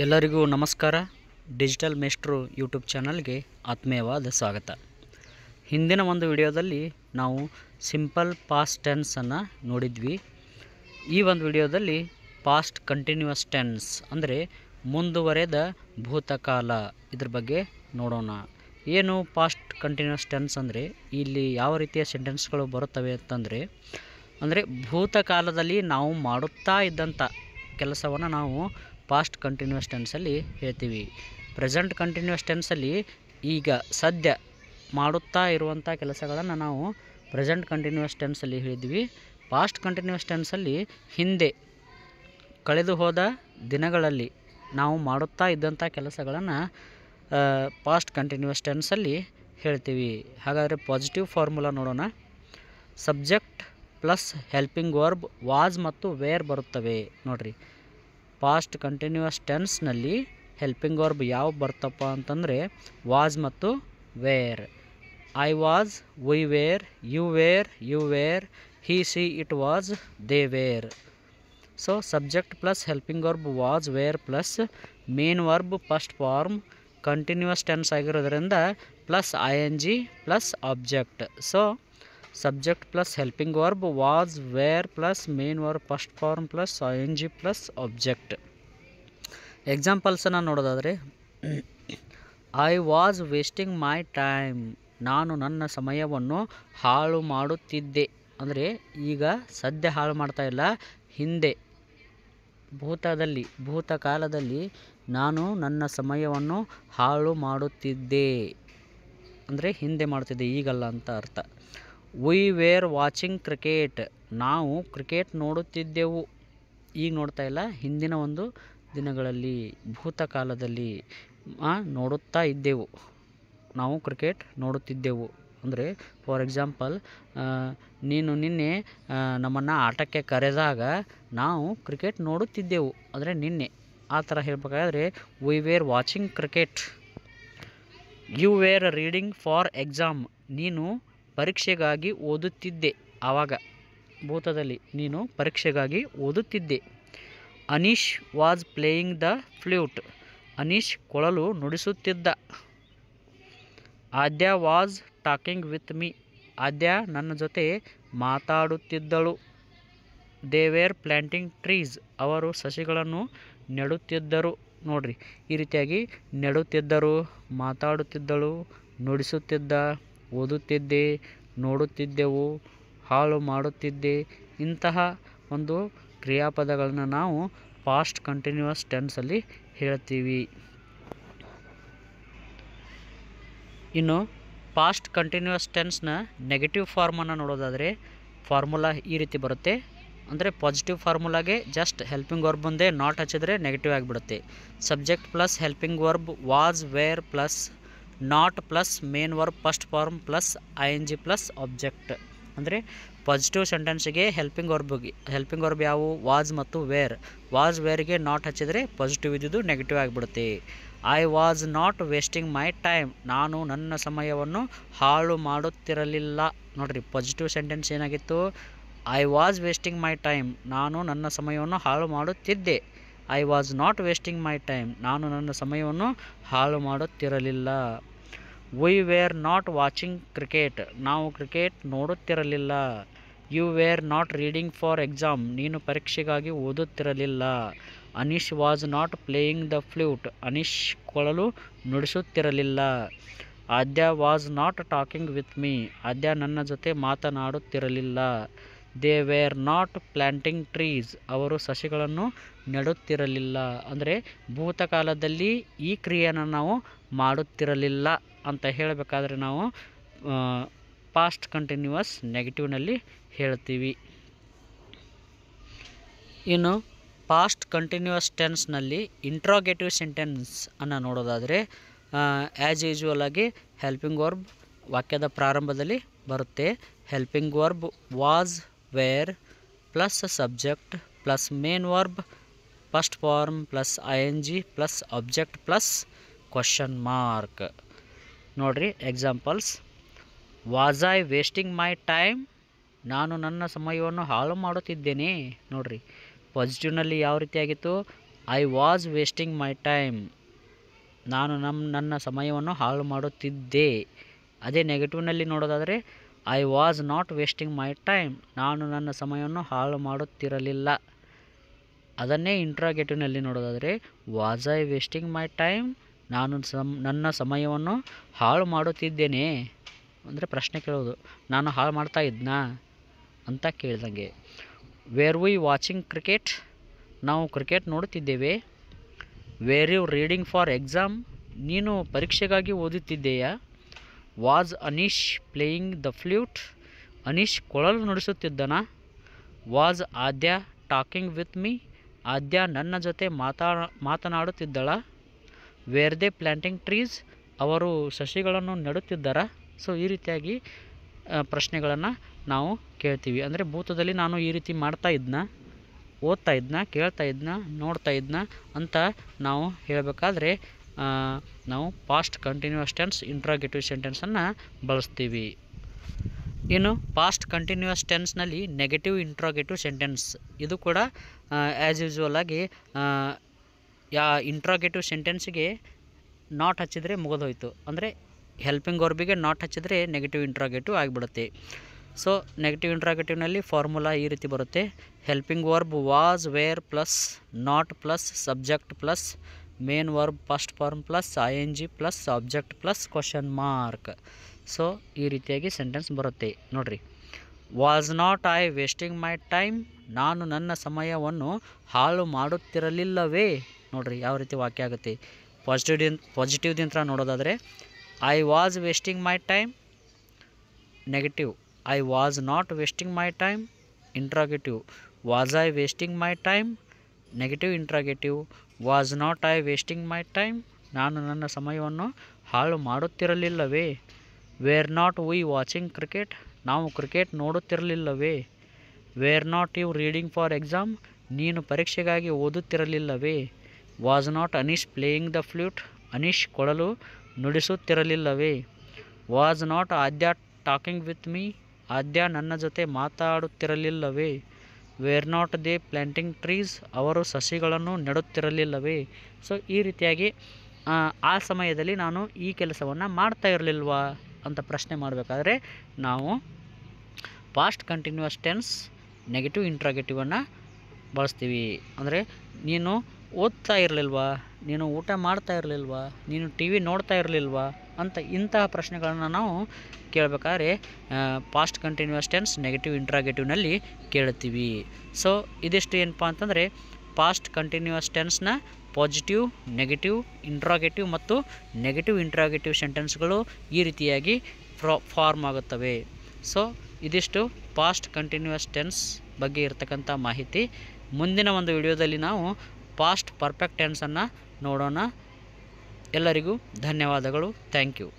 ಎಲ್ಲರಿಗೂ ನಮಸ್ಕಾರ. Digital ಮೇಸ್ಟ್ರು YouTube ಚಾನಲ್ಗೆ ಆತ್ಮೀಯವಾದ ಸ್ವಾಗತ. ಹಿಂದಿನ ಒಂದು ವಿಡಿಯೋದಲ್ಲಿ ನಾವು ಸಿಂಪಲ್ ಪಾಸ್ಟ್ ಟೆನ್ಸನ್ನು ನೋಡಿದ್ವಿ. ಈ ಒಂದು ವಿಡಿಯೋದಲ್ಲಿ ಪಾಸ್ಟ್ ಕಂಟಿನ್ಯೂಯಸ್ ಟೆನ್ಸ್ ಅಂದರೆ ಮುಂದುವರೆದ ಭೂತಕಾಲ ಇದ್ರ ಬಗ್ಗೆ ನೋಡೋಣ. ಏನು ಪಾಸ್ಟ್ ಕಂಟಿನ್ಯೂಯಸ್ ಟೆನ್ಸ್ ಅಂದರೆ ಇಲ್ಲಿ ಯಾವ ರೀತಿಯ ಸೆಂಟೆನ್ಸ್ಗಳು ಬರುತ್ತವೆ ಅಂತಂದರೆ ಭೂತಕಾಲದಲ್ಲಿ ನಾವು ಮಾಡುತ್ತಾ ಇದ್ದಂಥ ಕೆಲಸವನ್ನು ನಾವು ಪಾಸ್ಟ್ ಕಂಟಿನ್ಯೂಯಸ್ ಟೆನ್ಸಲ್ಲಿ ಹೇಳ್ತೀವಿ. ಪ್ರೆಸೆಂಟ್ ಕಂಟಿನ್ಯೂಯಸ್ ಟೆನ್ಸಲ್ಲಿ ಈಗ ಸದ್ಯ ಮಾಡುತ್ತಾ ಇರುವಂಥ ಕೆಲಸಗಳನ್ನು ನಾವು ಪ್ರೆಸೆಂಟ್ ಕಂಟಿನ್ಯೂಯಸ್ ಟೆನ್ಸಲ್ಲಿ ಹೇಳಿದ್ವಿ. ಪಾಸ್ಟ್ ಕಂಟಿನ್ಯೂಯಸ್ ಟೆನ್ಸಲ್ಲಿ ಹಿಂದೆ ಕಳೆದು ಹೋದ ದಿನಗಳಲ್ಲಿ ನಾವು ಮಾಡುತ್ತಾ ಇದ್ದಂಥ ಕೆಲಸಗಳನ್ನು ಪಾಸ್ಟ್ ಕಂಟಿನ್ಯೂಯಸ್ ಟೆನ್ಸಲ್ಲಿ ಹೇಳ್ತೀವಿ. ಹಾಗಾದರೆ ಪಾಸಿಟಿವ್ ಫಾರ್ಮುಲಾ ನೋಡೋಣ. Subject plus helping verb was ಮತ್ತು ವೇರ್ ಬರುತ್ತವೆ. ನೋಡಿರಿ, ಪಾಸ್ಟ್ ಕಂಟಿನ್ಯೂಯಸ್ ಟೆನ್ಸ್ನಲ್ಲಿ ಹೆಲ್ಪಿಂಗ್ ವರ್ಬ್ ಯಾವ ಬರ್ತಪ್ಪ ಅಂತಂದರೆ ವಾಸ್ ಮತ್ತು were. I was, we were, you were, he she it was, they were. So subject plus helping verb was were plus main verb first form continuous tense ಆಗಿರೋದ್ರಿಂದ plus I N G plus object. So subject plus helping verb was were plus main verb first form plus I N G plus object. ಎಕ್ಸಾಂಪಲ್ಸನ್ನು ನೋಡೋದಾದರೆ, I was wasting my time, ನಾನು ನನ್ನ ಸಮಯವನ್ನು ಹಾಳು ಮಾಡುತ್ತಿದ್ದೆ. ಅಂದರೆ ಈಗ ಸದ್ಯ ಹಾಳು ಮಾಡ್ತಾ ಇಲ್ಲ, ಹಿಂದೆ ಭೂತಕಾಲದಲ್ಲಿ ನಾನು ನನ್ನ ಸಮಯವನ್ನು ಹಾಳು ಮಾಡುತ್ತಿದ್ದೆ ಅಂದರೆ ಹಿಂದೆ ಮಾಡ್ತಿದ್ದೆ, ಈಗಲ್ಲ ಅಂತ ಅರ್ಥ. ವಿ ವೇರ್ ವಾಚಿಂಗ್ ಕ್ರಿಕೆಟ್, ನಾವು ಕ್ರಿಕೆಟ್ ನೋಡುತ್ತಿದ್ದೆವು, ಈಗ ನೋಡ್ತಾ ಇಲ್ಲ, ಹಿಂದಿನ ಒಂದು ದಿನಗಳಲ್ಲಿ ಭೂತಕಾಲದಲ್ಲಿ ನೋಡುತ್ತಾ ಇದ್ದೆವು, ನಾವು ಕ್ರಿಕೆಟ್ ನೋಡುತ್ತಿದ್ದೆವು. ಅಂದರೆ ಫಾರ್ ಎಕ್ಸಾಂಪಲ್, ನೀನು ನಿನ್ನೆ ನಮ್ಮನ್ನು ಆಟಕ್ಕೆ ಕರೆದಾಗ ನಾವು ಕ್ರಿಕೆಟ್ ನೋಡುತ್ತಿದ್ದೆವು ಅಂದರೆ ನಿನ್ನೆ, ಆ ಥರ ಹೇಳಬೇಕಾದ್ರೆ we were watching cricket. You were reading for exam, ನೀನು ಪರೀಕ್ಷೆಗಾಗಿ ಓದುತ್ತಿದ್ದೆ, ಆವಾಗ ಭೂತದಲ್ಲಿ ನೀನು ಪರೀಕ್ಷೆಗಾಗಿ ಓದುತ್ತಿದ್ದೆ. Anish was playing the flute, Anish ಕೊಳಲು ನುಡಿಸುತ್ತಿದ್ದ. Aadya was talking with me, Aadya ನನ್ನ ಜೊತೆ ಮಾತಾಡುತ್ತಿದ್ದಳು. ದೇ ವೇರ್ ಪ್ಲ್ಯಾಂಟಿಂಗ್ ಟ್ರೀಸ್, ಅವರು ಸಸಿಗಳನ್ನು ನೆಡುತ್ತಿದ್ದರು. ನೋಡಿರಿ, ಈ ರೀತಿಯಾಗಿ ನೆಡುತ್ತಿದ್ದರು, ಮಾತಾಡುತ್ತಿದ್ದಳು, ನುಡಿಸುತ್ತಿದ್ದ, ಓದುತ್ತಿದ್ದೆ, ನೋಡುತ್ತಿದ್ದೆವು, ಹಾಳು ಮಾಡುತ್ತಿದ್ದೆ, ಇಂತಹ ಒಂದು ಕ್ರಿಯಾಪದಗಳನ್ನು ನಾವು ಪಾಸ್ಟ್ ಕಂಟಿನ್ಯೂಯಸ್ ಟೆನ್ಸಲ್ಲಿ ಹೇಳ್ತೀವಿ. ಇನ್ನು ಪಾಸ್ಟ್ ಕಂಟಿನ್ಯೂಯಸ್ ಟೆನ್ಸ್ನ ನೆಗೆಟಿವ್ ಫಾರ್ಮನ್ನು ನೋಡೋದಾದರೆ ಫಾರ್ಮುಲಾ ಈ ರೀತಿ ಬರುತ್ತೆ. ಅಂದರೆ ಪಾಸಿಟಿವ್ ಫಾರ್ಮುಲಾಗೆ ಜಸ್ಟ್ ಹೆಲ್ಪಿಂಗ್ ವರ್ಬ್ ಮುಂದೆ ನಾಟ್ ಹಚ್ಚಿದರೆ ನೆಗೆಟಿವ್ ಆಗಿಬಿಡುತ್ತೆ. Subject plus helping verb was were plus not plus main verb first form plus I N G plus object. ಅಂದರೆ ಪಾಸಿಟಿವ್ ಸೆಂಟೆನ್ಸಿಗೆ ಹೆಲ್ಪಿಂಗ್ ವರ್ಬ್ ಯಾವುವು ವಾಸ್ ಮತ್ತು ವೇರ್. ವಾಸ್ ವೇರ್ಗೆ not ಹಚ್ಚಿದರೆ positive ಇದ್ದಿದ್ದು ನೆಗೆಟಿವ್ ಆಗಿಬಿಡುತ್ತೆ. I was not wasting my time, ನಾನು ನನ್ನ ಸಮಯವನ್ನು ಹಾಳು ಮಾಡುತ್ತಿರಲಿಲ್ಲ. ನೋಡಿರಿ, ಪಾಸಿಟಿವ್ ಸೆಂಟೆನ್ಸ್ ಏನಾಗಿತ್ತು, I was wasting my time, ನಾನು ನನ್ನ ಸಮಯವನ್ನು ಹಾಳು ಮಾಡುತ್ತಿದ್ದೆ. I was not wasting my time, ನಾನು ನನ್ನ ಸಮಯವನ್ನು ಹಾಳು ಮಾಡುತ್ತಿರಲಿಲ್ಲ. We were not watching cricket, ನಾವು ಕ್ರಿಕೆಟ್ ನೋಡುತ್ತಿರಲಿಲ್ಲ. You were not reading for exam, ನೀನು ಪರೀಕ್ಷೆಗಾಗಿ ಓದುತ್ತಿರಲಿಲ್ಲ. Anish was not playing the flute, Anish ಕೊಳಲು ನುಡಿಸುತ್ತಿರಲಿಲ್ಲ. Aadya was not talking with me, Aadya ನನ್ನ ಜೊತೆ ಮಾತನಾಡುತ್ತಿರಲಿಲ್ಲ. They were not planting trees, ಅವರು ಸಸಿಗಳನ್ನು ನೆಡುತ್ತಿರಲಿಲ್ಲ. ಅಂದರೆ ಭೂತಕಾಲದಲ್ಲಿ ಈ ಕ್ರಿಯೆಯನ್ನು ನಾವು ಮಾಡುತ್ತಿರಲಿಲ್ಲ ಅಂತ ಹೇಳಬೇಕಾದ್ರೆ ನಾವು ಪಾಸ್ಟ್ ಕಂಟಿನ್ಯೂಯಸ್ ನೆಗೆಟಿವ್ನಲ್ಲಿ ಹೇಳ್ತೀವಿ. ಇನ್ನು ಪಾಸ್ಟ್ ಕಂಟಿನ್ಯೂಯಸ್ ಟೆನ್ಸ್ನಲ್ಲಿ ಇಂಟ್ರೋಗೇಟಿವ್ ಸೆಂಟೆನ್ಸ್ ಅನ್ನು ನೋಡೋದಾದರೆ ಆ್ಯಸ್ ಯೂಶುವಲ್ ಆಗಿ ಹೆಲ್ಪಿಂಗ್ ವರ್ಬ್ ವಾಕ್ಯದ ಪ್ರಾರಂಭದಲ್ಲಿ ಬರುತ್ತೆ. Helping verb was were plus subject plus main verb first form plus I N G plus object plus question mark. ನೋಡಿರಿ examples, was I wasting my time, ನಾನು ನನ್ನ ಸಮಯವನ್ನು ಹಾಳು ಮಾಡುತ್ತಿದ್ದೇನೆ. ನೋಡಿರಿ, ಪಾಸಿಟಿವ್ನಲ್ಲಿ ಯಾವ ರೀತಿಯಾಗಿತ್ತು, I was wasting my time, ನಾನು ನನ್ನ ಸಮಯವನ್ನು ಹಾಳು ಮಾಡುತ್ತಿದ್ದೆ. ಅದೇ ನೆಗೆಟಿವ್ನಲ್ಲಿ ನೋಡೋದಾದರೆ I was not wasting my time, ನಾನು ನನ್ನ ಸಮಯವನ್ನು ಹಾಳು ಮಾಡುತ್ತಿರಲಿಲ್ಲ. ಅದನ್ನೇ ಇಂಟ್ರಾಗೇಟಿವ್ನಲ್ಲಿ ನೋಡೋದಾದರೆ was I wasting my time, ನಾನು ನನ್ನ ಸಮಯವನ್ನು ಹಾಳು ಮಾಡುತ್ತಿದ್ದೇನೆ ಅಂದರೆ ಪ್ರಶ್ನೆ ಕೇಳೋದು, ನಾನು ಹಾಳು ಮಾಡ್ತಾ ಇದ್ನಾ ಅಂತ ಕೇಳ್ದಂಗೆ. ವೇರ್ ವಿ ವಾಚಿಂಗ್ ಕ್ರಿಕೆಟ್, ನಾವು ಕ್ರಿಕೆಟ್ ನೋಡುತ್ತಿದ್ದೇವೆ. Were you reading for exam, ನೀನು ಪರೀಕ್ಷೆಗಾಗಿ ಓದುತ್ತಿದ್ದೀಯಾ. Was Anish playing the flute, Anish ಕೊಳಲು ನುಡಿಸುತ್ತಿದ್ದನಾ. Was Aadya talking with me, Aadya ನನ್ನ ಜೊತೆ ಮಾತನಾಡುತ್ತಿದ್ದಳ. ವೇರ್ ದೇ ಪ್ಲ್ಯಾಂಟಿಂಗ್ ಟ್ರೀಸ್, ಅವರು ಸಸಿಗಳನ್ನು ನೆಡುತ್ತಿದ್ದಾರಾ. ಸೊ ಈ ರೀತಿಯಾಗಿ ಪ್ರಶ್ನೆಗಳನ್ನು ನಾವು ಕೇಳ್ತೀವಿ. ಅಂದರೆ ಭೂತದಲ್ಲಿ ನಾನು ಈ ರೀತಿ ಮಾಡ್ತಾ ಇದ್ನ, ಓದ್ತಾ ಇದ್ನ, ಕೇಳ್ತಾ ಇದ್ನ, ನೋಡ್ತಾ ಇದ್ನ ಅಂತ ನಾವು ಹೇಳಬೇಕಾದ್ರೆ ನಾವು ಪಾಸ್ಟ್ ಕಂಟಿನ್ಯೂಯಸ್ ಟೆನ್ಸ್ ಇಂಟ್ರಾಗೇಟಿವ್ ಸೆಂಟೆನ್ಸನ್ನು ಬಳಸ್ತೀವಿ. ಇನ್ನು ಪಾಸ್ಟ್ ಕಂಟಿನ್ಯೂಯಸ್ ಟೆನ್ಸ್ನಲ್ಲಿ ನೆಗೆಟಿವ್ ಇಂಟ್ರಾಗೇಟಿವ್ ಸೆಂಟೆನ್ಸ್, ಇದು ಕೂಡ ಆ್ಯಸ್ ಯೂಸ್ವಲ್ ಆಗಿ ಇಂಟ್ರಾಗೇಟಿವ್ ಸೆಂಟೆನ್ಸಿಗೆ ನಾಟ್ ಹಚ್ಚಿದರೆ ಮುಗಿದೋಯ್ತು. ಅಂದರೆ ಹೆಲ್ಪಿಂಗ್ ವರ್ಬಿಗೆ ನಾಟ್ ಹಚ್ಚಿದರೆ ನೆಗೆಟಿವ್ ಇಂಟ್ರಾಗೇಟಿವ್ ಆಗಿಬಿಡುತ್ತೆ. ಸೊ ನೆಗೆಟಿವ್ ಇಂಟ್ರಾಗೇಟಿವ್ನಲ್ಲಿ ಫಾರ್ಮುಲಾ ಈ ರೀತಿ ಬರುತ್ತೆ. Helping verb was were plus not plus subject plus main verb first form plus ING plus object plus question mark. So ಈ ರೀತಿಯಾಗಿ ಸೆಂಟೆನ್ಸ್ ಬರುತ್ತೆ ನೋಡಿರಿ. Was not I wasting my time, ನಾನು ನನ್ನ ಸಮಯವನ್ನು ಹಾಳು ಮಾಡುತ್ತಿರಲಿಲ್ಲವೇ. ನೋಡಿರಿ ಯಾವ ರೀತಿ ವಾಕ್ಯ ಆಗುತ್ತೆ. ಪಾಸಿಟಿವ್ದಿಂತ ನೋಡೋದಾದರೆ I was wasting my time, negative I was not wasting my time, interrogative was I wasting my time, negative interrogative was not I wasting my time, ನಾನು ನನ್ನ ಸಮಯವನ್ನು ಹಾಳು ಮಾಡುತ್ತಿರಲಿಲ್ಲವೇ. Were not we watching cricket, ನಾವು cricket ನೋಡುತ್ತಿರಲಿಲ್ಲವೇ. Were not you reading for exam, ನೀನು ಪರೀಕ್ಷೆಗಾಗಿ ಓದುತ್ತಿರಲಿಲ್ಲವೇ. Was not Anish playing the flute, Anish ಕೊಳಲು ನುಡಿಸುತ್ತಿರಲಿಲ್ಲವೇ. Was not Aadya talking with me, Aadya ನನ್ನ ಜೊತೆ ಮಾತಾಡುತ್ತಿರಲಿಲ್ಲವೇ. Were not they planting trees, ಅವರು ಸಸಿಗಳನ್ನು ನೆಡುತ್ತಿರಲಿಲ್ಲವೇ. ಸೊ ಈ ರೀತಿಯಾಗಿ ಆ ಸಮಯದಲ್ಲಿ ನಾನು ಈ ಕೆಲಸವನ್ನು ಮಾಡ್ತಾ ಇರಲಿಲ್ವಾ ಅಂತ ಪ್ರಶ್ನೆ ಮಾಡಬೇಕಾದ್ರೆ ನಾವು ಪಾಸ್ಟ್ ಕಂಟಿನ್ಯೂಯಸ್ ಟೆನ್ಸ್ ನೆಗೆಟಿವ್ ಇಂಟ್ರಾಗೇಟಿವನ್ನು ಬಳಸ್ತೀವಿ. ಅಂದರೆ ನೀನು ಓದ್ತಾ ಇರಲಿಲ್ವಾ, ನೀನು ಊಟ ಮಾಡ್ತಾ ಇರಲಿಲ್ವಾ, ನೀನು TV ನೋಡ್ತಾ ಇರಲಿಲ್ವಾ ಅಂತ ಇಂತಹ ಪ್ರಶ್ನೆಗಳನ್ನು ನಾವು ಕೇಳಬೇಕಾದ್ರೆ ಪಾಸ್ಟ್ ಕಂಟಿನ್ಯೂಯಸ್ ಟೆನ್ಸ್ ನೆಗೆಟಿವ್ ಇಂಟ್ರಾಗೇಟಿವ್ನಲ್ಲಿ ಕೇಳ್ತೀವಿ. ಸೊ ಇದಿಷ್ಟು ಏನಪ್ಪ ಅಂತಂದರೆ ಪಾಸ್ಟ್ ಕಂಟಿನ್ಯೂಯಸ್ ಟೆನ್ಸ್ನ ಪಾಸಿಟಿವ್, ನೆಗೆಟಿವ್, ಇಂಟ್ರಾಗೇಟಿವ್ ಮತ್ತು ನೆಗೆಟಿವ್ ಇಂಟ್ರಾಗೇಟಿವ್ ಸೆಂಟೆನ್ಸ್ಗಳು ಈ ರೀತಿಯಾಗಿ ಫಾರ್ಮ್ ಆಗುತ್ತವೆ. ಸೊ ಇದಿಷ್ಟು ಪಾಸ್ಟ್ ಕಂಟಿನ್ಯೂಯಸ್ ಟೆನ್ಸ್ ಬಗ್ಗೆ ಇರತಕ್ಕಂಥ ಮಾಹಿತಿ. ಮುಂದಿನ ಒಂದು ವಿಡಿಯೋದಲ್ಲಿ ನಾವು ಪಾಸ್ಟ್ ಪರ್ಫೆಕ್ಟ್ ಟೆನ್ಸನ್ನು ನೋಡೋಣ. ಎಲ್ಲರಿಗೂ ಧನ್ಯವಾದಗಳು. Thank you.